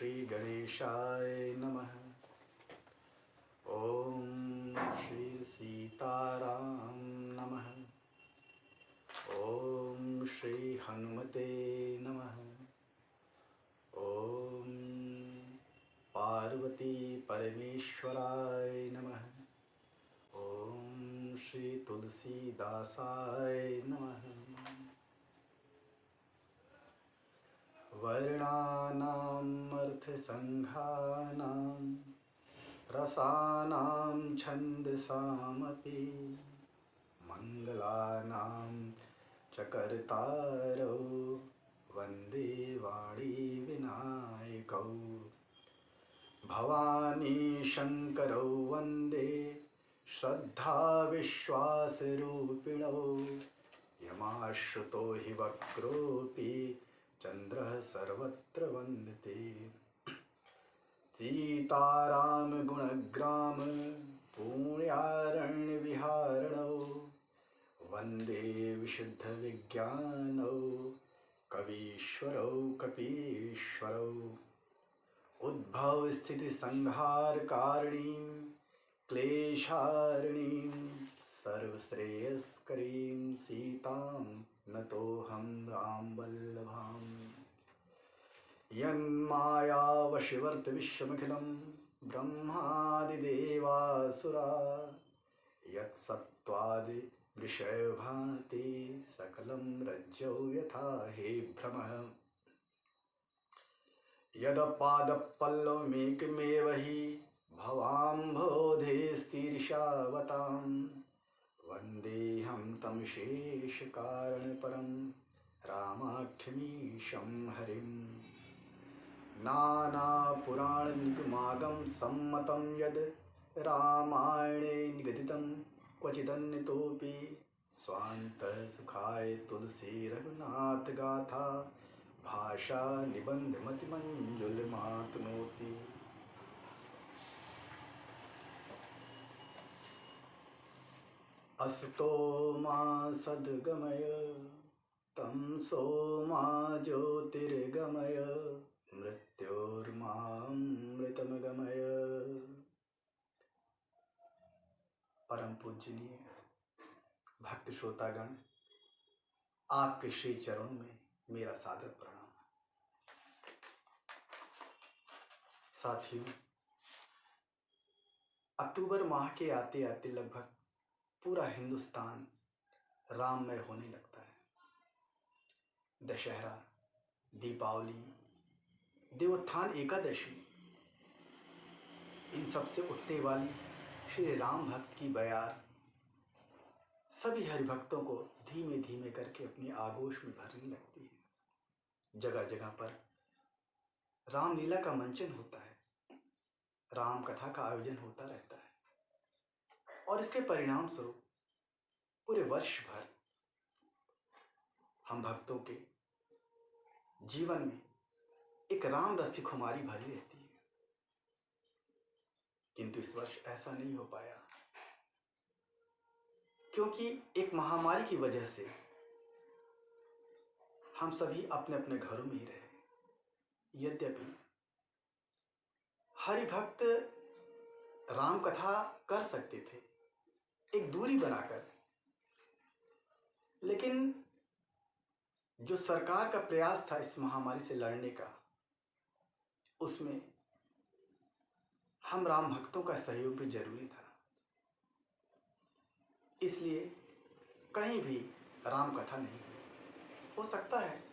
श्री गणेशाय नमः। ओम श्री सीताराम नमः। ओम श्री हनुमते नमः। ओम पार्वती परमेश्वराय नमः। ओम श्री तुलसीदासाय नमः। वर्णानाम् अर्थसंघानां रसानां छन्दसामपि मङ्गलानां च कर्तारौ वन्दे वाणी विनायकौ। भवानी शङ्करौ वन्दे श्रद्धा विश्वासरूपिणौ। यमाश्रितो हि वक्रोऽपि चन्द्रः सर्वत्र वन्दते। सीताराम गुणग्राम पुण्यारण्यविहारिणौ वन्दे विशुद्धविज्ञानौ कवीश्वरौ कपीश्वरौ। उद्भवस्थितिसंहारकारिणीं क्लेशारिणीं सर्वश्रेयस्करीं सीतां नतोऽहं रामवल्लभाम्। यन्मायावशिवर्तविश्वमखिलं ब्रह्मादिदेवासुरा यत्सत्त्वादिदृशयो भाति सकलं रज्जौ यथा हे भ्रमः। यदपादपल्लवमेकमेव हि भवाम्भोधेस्तीर्षावतां वन्देऽहं तं शेषकारणपरं रामाख्यमीशं हरिम्। नानापुराणनिगमागम सम्मतं यद् रामायणे निगदितं क्वचिदन्यतोऽपि स्वान्तः सुखाय तुलसी रघुनाथ गाथा भाषा निबन्धमतिमञ्जुलमातनोति। असतो मा सद्गमय तमसो मा ज्योतिर्गमय मृत्योर्मामृतमगमय। परम पूजनीय भक्त श्रोतागण, आपके श्री चरणों में मेरा सादर प्रणाम। साथियों, अक्टूबर माह के आते आते लगभग पूरा हिंदुस्तान राममय होने लगता है। दशहरा, दीपावली, देवोत्थान एकादशी, इन सबसे उठने वाली श्री राम भक्त की बयार सभी हरिभक्तों को धीमे धीमे करके अपनी आगोश में भरने लगती है। जगह जगह पर रामलीला का मंचन होता है, राम कथा का आयोजन होता रहता है और इसके परिणाम स्वरूप पूरे वर्ष भर हम भक्तों के जीवन में एक राम रस की खुमारी भरी रहती है। किंतु इस वर्ष ऐसा नहीं हो पाया, क्योंकि एक महामारी की वजह से हम सभी अपने अपने घरों में ही रहे। यद्यपि हरिभक्त राम कथा कर सकते थे एक दूरी बनाकर, लेकिन जो सरकार का प्रयास था इस महामारी से लड़ने का, उसमें हम राम भक्तों का सहयोग भी जरूरी था। इसलिए कहीं भी राम कथा नहीं हुई। हो सकता है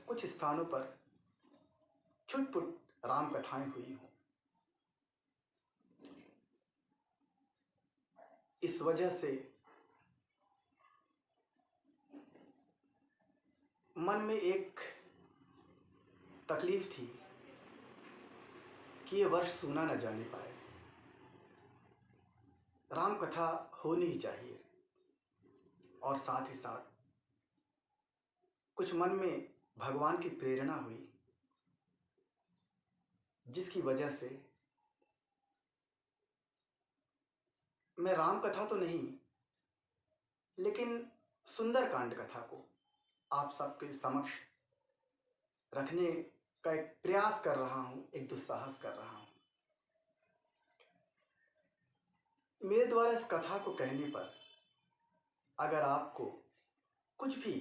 कुछ स्थानों पर छुटपुट राम कथाएं हुई हों। इस वजह से मन में एक तकलीफ थी कि ये वर्ष सूना न जाने पाए। राम कथा होनी ही चाहिए, और साथ ही साथ कुछ मन में भगवान की प्रेरणा हुई, जिसकी वजह से मैं राम कथा तो नहीं, लेकिन सुंदर कांड कथा को आप सबके समक्ष रखने का एक प्रयास कर रहा हूं, एक दुस्साहस कर रहा हूं। मेरे द्वारा इस कथा को कहने पर अगर आपको कुछ भी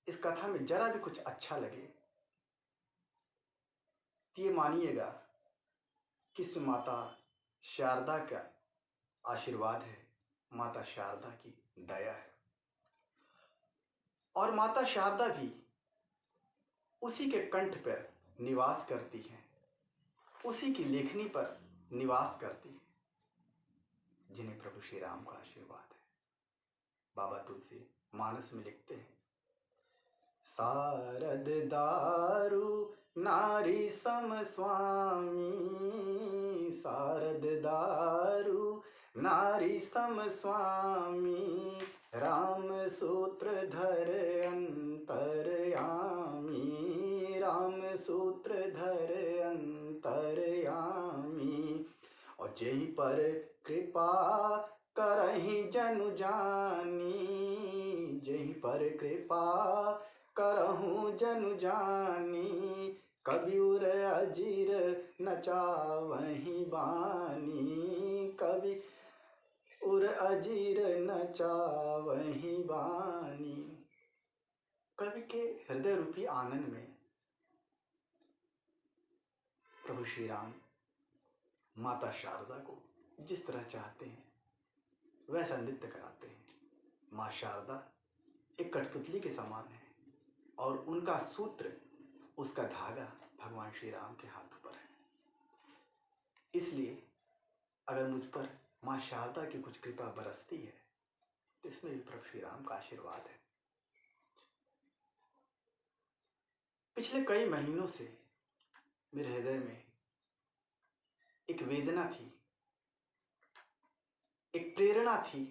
इस कथा में जरा भी कुछ अच्छा लगे तो ये मानिएगा कि इसमें माता शारदा का आशीर्वाद है, माता शारदा की दया है। और माता शारदा भी उसी के कंठ पर निवास करती हैं, उसी की लेखनी पर निवास करती हैं जिन्हें प्रभु श्री राम का आशीर्वाद है। बाबा तुलसी मानस में लिखते हैं, सारद दारु नारी सम स्वामी, सारद दारु नारी सम स्वामी, राम सूत्रधर अंतरयामी, राम सूत्रधर अंतरयामी। और जेहि पर कृपा करहि जनु जानी, जेहि पर कृपा करहु जनु जानी, कबीर अजीर नचावहि बानी, कवि उर अजीर नचावहि बानी। कवि के हृदय रूपी आंगन में प्रभु श्री राम माता शारदा को जिस तरह चाहते हैं वैसा नृत्य कराते हैं। माँ शारदा एक कठपुतली के समान है और उनका सूत्र, उसका धागा भगवान श्री राम के हाथों पर है। इसलिए अगर मुझ पर माँ शारदा की कुछ कृपा बरसती है तो इसमें भी प्रभु श्री राम का आशीर्वाद है। पिछले कई महीनों से मेरे हृदय में एक वेदना थी, एक प्रेरणा थी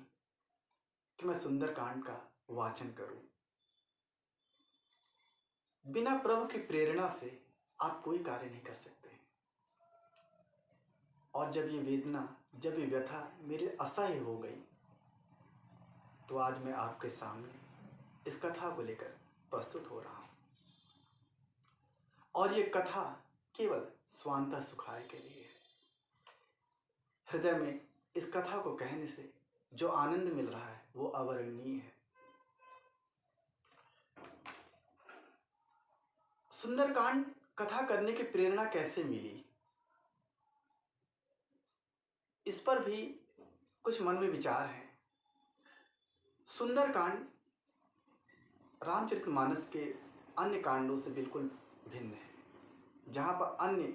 कि मैं सुंदरकांड का वाचन करूं। बिना प्रभु की प्रेरणा से आप कोई कार्य नहीं कर सकते। और जब ये वेदना, जब ये व्यथा मेरे असह्य हो गई तो आज मैं आपके सामने इस कथा को लेकर प्रस्तुत हो रहा हूं। और ये कथा केवल स्वांतः सुखाय के लिए है। हृदय में इस कथा को कहने से जो आनंद मिल रहा है वो अवर्णनीय है। सुंदरकांड कथा करने की प्रेरणा कैसे मिली, इस पर भी कुछ मन में विचार है। सुंदरकांड रामचरितमानस के अन्य कांडों से बिल्कुल भिन्न है, जहां पर अन्य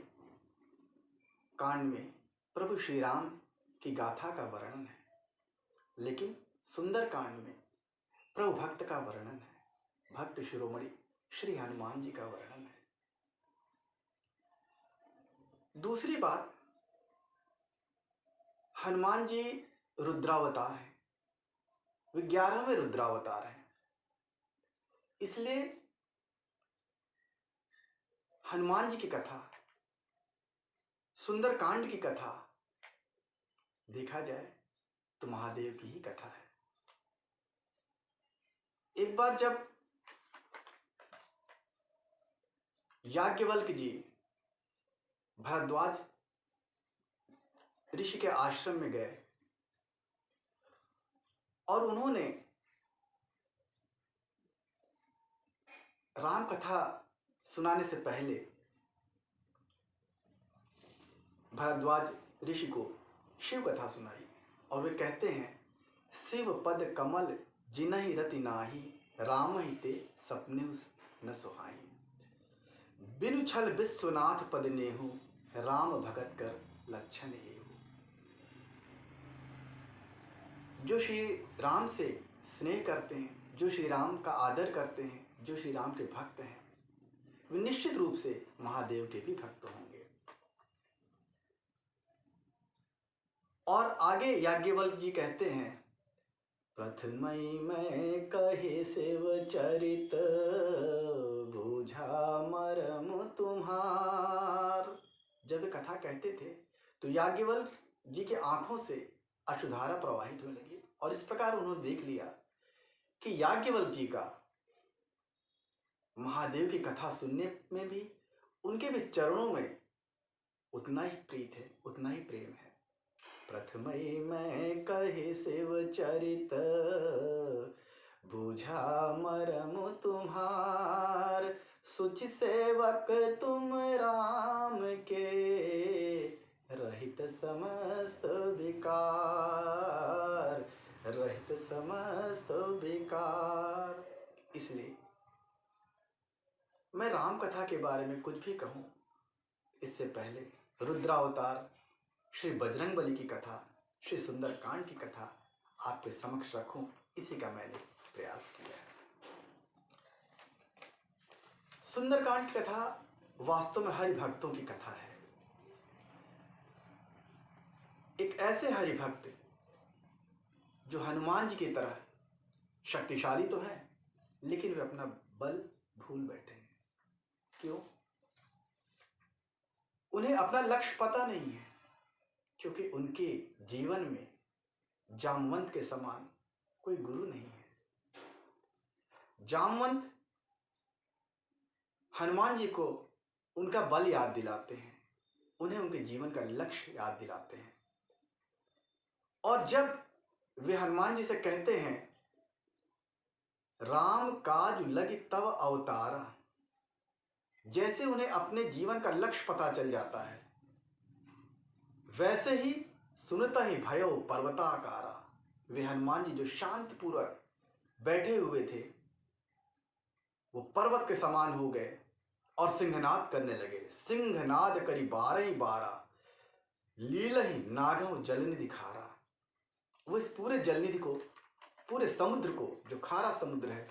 कांड में प्रभु श्री राम की गाथा का वर्णन है, लेकिन सुंदरकांड में प्रभु भक्त का वर्णन है, भक्त शिरोमणि श्री हनुमान जी का वर्णन है। दूसरी बात, हनुमान जी रुद्रावतार हैं, वे 11वें रुद्रावतार हैं। इसलिए हनुमान जी की कथा, सुंदरकांड की कथा देखा जाए तो महादेव की ही कथा है। एक बार जब याज्ञवल्क्य जी भरद्वाज ऋषि के आश्रम में गए और उन्होंने राम कथा सुनाने से पहले भरद्वाज ऋषि को शिव कथा सुनाई। और वे कहते हैं, शिव पद कमल जिनहि रति नाही, राम ही ते सपने न सुहाई, बिनु छल विश्वनाथ पद नेहु, राम भगत कर लक्षण हेहु। जो श्री राम से स्नेह करते हैं, जो श्री राम का आदर करते हैं, जो श्री राम के भक्त हैं, वे निश्चित रूप से महादेव के भी भक्त होंगे। और आगे याज्ञवल्क्य जी कहते हैं, प्रथमई मैं कहे शिव चरित, बूझा मरम तुम्हार। जब वे कथा कहते थे तो याज्ञवल्क्य जी के आंखों से अश्रुधारा प्रवाहित होने लगी और इस प्रकार उन्होंने देख लिया कि याज्ञवल्क्य जी का महादेव की कथा सुनने में भी उनके भी चरणों में उतना ही प्रीत है, उतना ही प्रेम है। प्रथमई मैं कहे शिव चरित, बूझा मरम तुम्हार, सुचि सेवक तुम राम के, रहित समस्त विकार, रहित समस्त विकार। इसलिए मैं राम कथा के बारे में कुछ भी कहूँ, इससे पहले रुद्रावतार श्री बजरंगबली की कथा, श्री सुंदरकांड की कथा आपके समक्ष रखूं, इसी का मैंने प्रयास किया है। सुंदरकांड की कथा वास्तव में हरि भक्तों की कथा है। एक ऐसे हरि भक्त जो हनुमान जी की तरह शक्तिशाली तो हैं, लेकिन वे अपना बल भूल बैठे हैं। क्यों? उन्हें अपना लक्ष्य पता नहीं है, क्योंकि उनके जीवन में जामवंत के समान कोई गुरु नहीं है। जामवंत हनुमान जी को उनका बल याद दिलाते हैं, उन्हें उनके जीवन का लक्ष्य याद दिलाते हैं। और जब वे हनुमान जी से कहते हैं, राम काज लगी तव अवतारा, जैसे उन्हें अपने जीवन का लक्ष्य पता चल जाता है, वैसे ही सुनता ही भयो पर्वताकारा, वे हनुमान जी जो शांतिपूर्वक बैठे हुए थे, वो पर्वत के समान हो गए और सिंहनाद करने लगे। सिंहनाद करी 12 लीलहि नागव जलनिधि खारा। वो इस पूरे जलनिधि को, पूरे समुद्र को, जो खारा समुद्र है,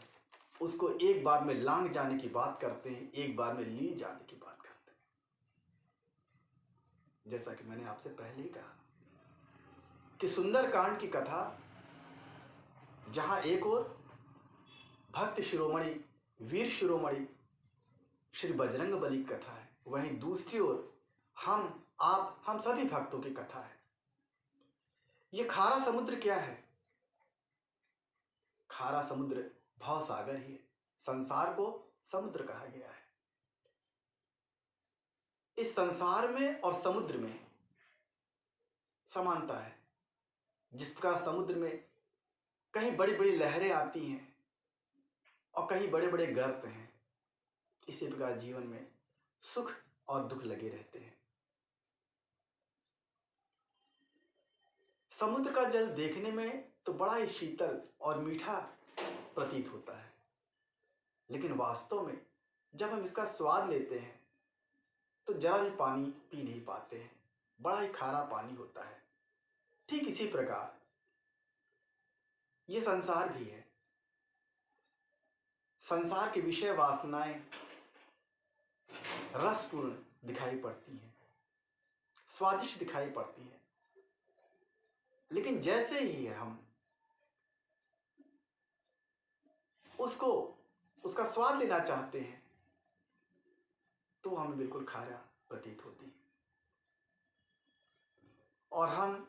उसको एक बार में लांग जाने की बात करते हैं, एक बार में लील जाने की बात करते हैं। जैसा कि मैंने आपसे पहले ही कहा कि सुंदरकांड की कथा, जहां एक और भक्त शिरोमणि, वीर शिरोमणि श्री बजरंगबली की कथा है, वहीं दूसरी ओर हम सभी भक्तों की कथा है। ये खारा समुद्र क्या है? खारा समुद्र भव सागर ही है। संसार को समुद्र कहा गया है। इस संसार में और समुद्र में समानता है। जिस प्रकार समुद्र में कहीं बड़ी बड़ी लहरें आती हैं और कहीं बड़े बड़े गर्त हैं, इसी प्रकार जीवन में सुख और दुख लगे रहते हैं। समुद्र का जल देखने में तो बड़ा ही शीतल और मीठा प्रतीत होता है, लेकिन वास्तव में जब हम इसका स्वाद लेते हैं तो जरा भी पानी पी नहीं पाते हैं, बड़ा ही खारा पानी होता है। ठीक इसी प्रकार ये संसार भी है। संसार की विषय वासनाएं रसपूर्ण दिखाई पड़ती हैं, स्वादिष्ट दिखाई पड़ती हैं, लेकिन जैसे ही हम उसका स्वाद लेना चाहते हैं तो हमें बिल्कुल खारा प्रतीत होती है और हम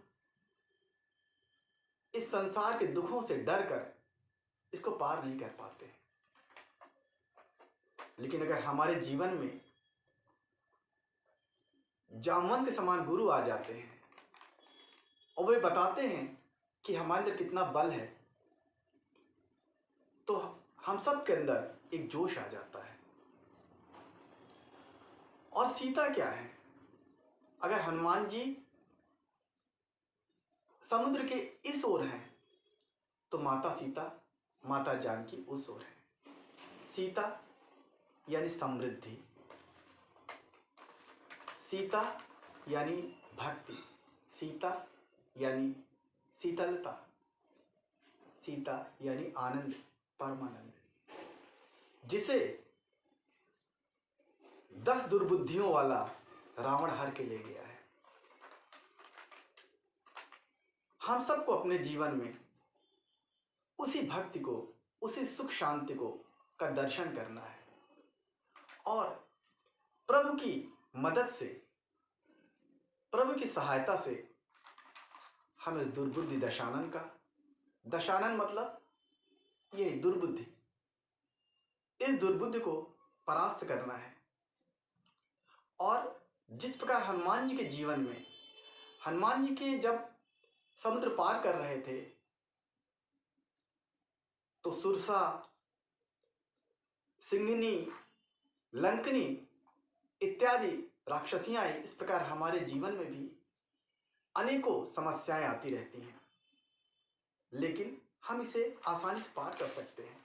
इस संसार के दुखों से डरकर इसको पार नहीं कर पाते। लेकिन अगर हमारे जीवन में जामवंत के समान गुरु आ जाते हैं और वे बताते हैं कि हमारे अंदर कितना बल है, तो हम सब के अंदर एक जोश आ जाता है। और सीता क्या है? अगर हनुमान जी समुद्र के इस ओर हैं तो माता सीता, माता जानकी उस ओर है। सीता यानी समृद्धि, सीता यानी भक्ति, सीता यानी शीतलता, सीता यानी आनंद, परमानंद, जिसे 10 दुर्बुद्धियों वाला रावण हर के ले गया है। हम सबको अपने जीवन में उसी भक्ति को, उसी सुख शांति को का दर्शन करना है और प्रभु की मदद से, प्रभु की सहायता से हमें दुर्बुद्धि दशानन का, दशानन मतलब यही दुर्बुद्धि, इस दुर्बुद्धि को परास्त करना है और जिस प्रकार हनुमान जी के जीवन में, हनुमान जी के जब समुद्र पार कर रहे थे तो सुरसा, सिंघनी, लंकनी इत्यादि राक्षसियां आई। इस प्रकार हमारे जीवन में भी अनेकों समस्याएं आती रहती हैं, लेकिन हम इसे आसानी से पार कर सकते हैं।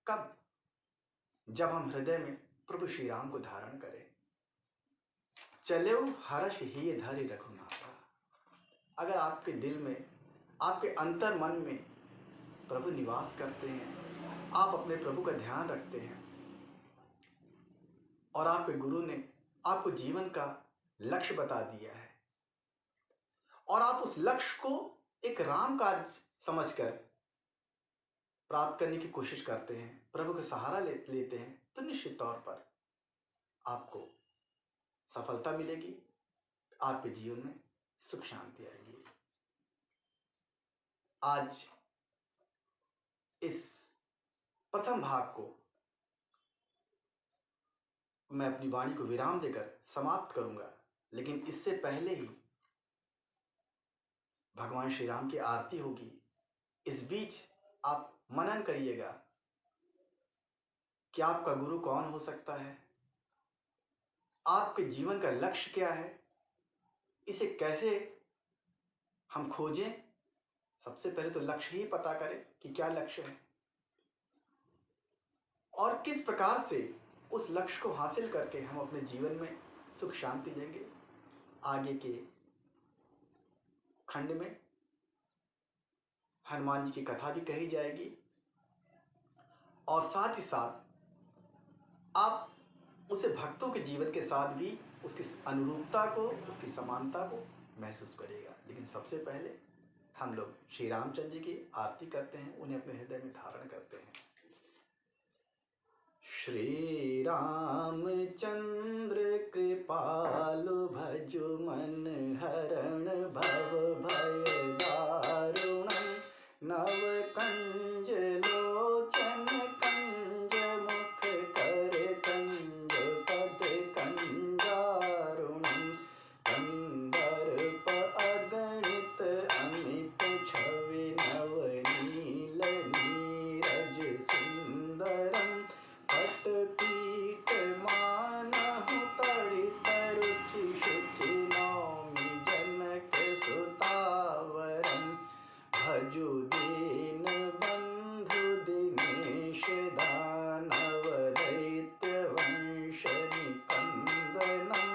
कब? जब हम हृदय में प्रभु श्री राम को धारण करें। चलो हर्ष ही धरि रघुनाथा। अगर आपके दिल में, आपके अंतर मन में प्रभु निवास करते हैं, आप अपने प्रभु का ध्यान रखते हैं और आपके गुरु ने आपको जीवन का लक्ष्य बता दिया है और आप उस लक्ष्य को एक राम कार्य समझकर प्राप्त करने की कोशिश करते हैं, प्रभु का सहारा लेते हैं, तो निश्चित तौर पर आपको सफलता मिलेगी, आपके जीवन में सुख शांति आएगी। आज इस प्रथम भाग को मैं अपनी वाणी को विराम देकर समाप्त करूंगा, लेकिन इससे पहले ही भगवान श्री राम की आरती होगी। इस बीच आप मनन करिएगा कि आपका गुरु कौन हो सकता है, आपके जीवन का लक्ष्य क्या है, इसे कैसे हम खोजें। सबसे पहले तो लक्ष्य ही पता करें कि क्या लक्ष्य है और किस प्रकार से उस लक्ष्य को हासिल करके हम अपने जीवन में सुख शांति लेंगे। आगे के खंड में हनुमान जी की कथा भी कही जाएगी और साथ ही साथ आप उसे भक्तों के जीवन के साथ भी उसकी अनुरूपता को, उसकी समानता को महसूस करेगा। लेकिन सबसे पहले हम लोग श्री रामचंद्र जी की आरती करते हैं, उन्हें अपने हृदय में धारण करते हैं। श्री रामचंद्र कृपालु भजु मन हरण भव भय दारुणं नव कंज लोचन कंज मुख कर कंज पद कंजारुणं कंदर्प अगणित अमित छवि नव नील नीरज सुंदरम पीठ मानहु तड़ित रुचि शुचि नौमि जनक सुतावरम भजु दीन बंधु दिनेश दानव दैत्य वंश निकंदनम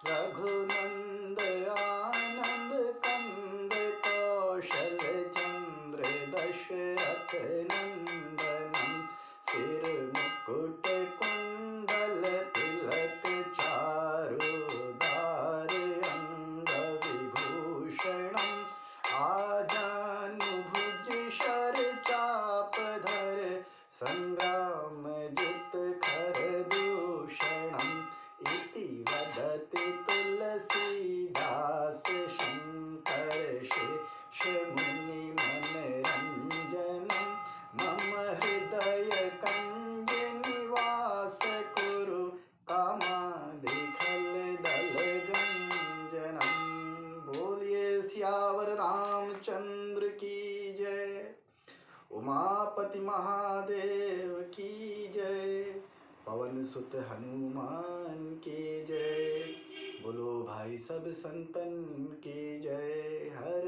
रघुनंद आनंद कंद कौशल चंद्र दशरथ नंदनम सिर मुकुट कुंडल तिलक चारुदार अंग विभूषणम आजानुभुज शर चाप धर संग्राम जित खर दूषणम इति वदति तुलसीदास शंकर शेष मुनि मनरंजनम मम हृदय कंज निवास कुरु कामादिखल दल गंजनम। बोलिए सियावर रामचंद्र की जय, उमापति महादेव की जय, पवन सुत हनुमान की जय, बोलो भाई सब संतन की जय। हर